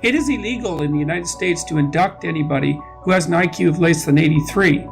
It is illegal in the United States to induct anybody who has an IQ of less than 83.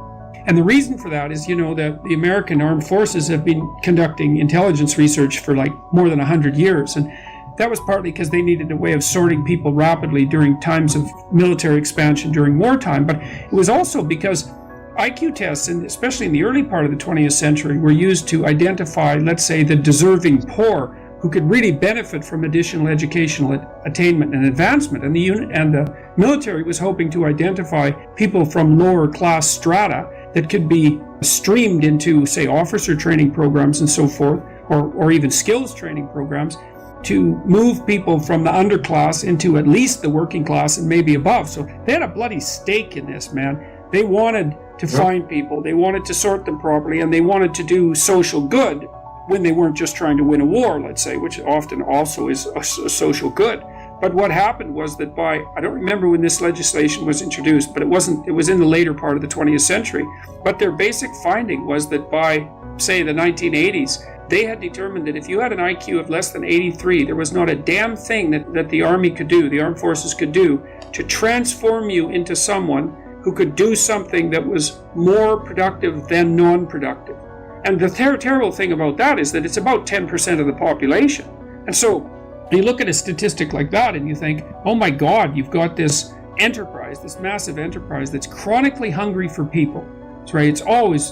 And the reason for that is, that the American Armed Forces have been conducting intelligence research for like more than 100 years. And that was partly because they needed a way of sorting people rapidly during times of military expansion during wartime. But it was also because IQ tests, and especially in the early part of the 20th century, were used to identify, let's say, the deserving poor who could really benefit from additional educational attainment and advancement. And the military was hoping to identify people from lower class strata that could be streamed into, say, officer training programs and so forth, or even skills training programs, to move people from the underclass into at least the working class and maybe above. So they had a bloody stake in this, man. They wanted to find people, they wanted to sort them properly, and they wanted to do social good when they weren't just trying to win a war, let's say, which often also is a social good. But what happened was that I don't remember when this legislation was introduced, but it was in the later part of the 20th century. But their basic finding was that by, say, the 1980s, they had determined that if you had an IQ of less than 83, there was not a damn thing that the Army could do, the armed forces could do, to transform you into someone who could do something that was more productive than non-productive. And the terrible thing about that is that it's about 10% of the population. And so you look at a statistic like that and you think, oh my God, you've got this enterprise, this massive enterprise that's chronically hungry for people. That's right.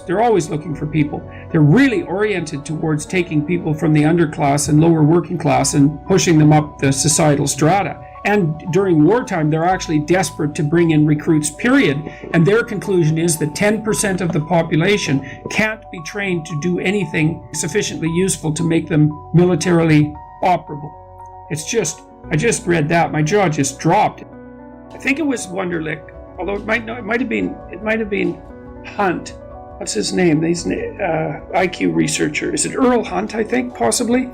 They're always looking for people. They're really oriented towards taking people from the underclass and lower working class and pushing them up the societal strata. And during wartime, they're actually desperate to bring in recruits, period. And their conclusion is that 10% of the population can't be trained to do anything sufficiently useful to make them militarily operable. I just read that. My jaw just dropped. I think it was Wunderlich, although it might have been Hunt. What's his name? He's an IQ researcher. Is it Earl Hunt, I think, possibly?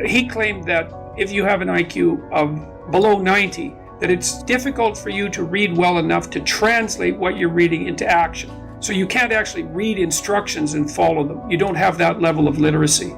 He claimed that if you have an IQ of below 90, that it's difficult for you to read well enough to translate what you're reading into action. So you can't actually read instructions and follow them. You don't have that level of literacy.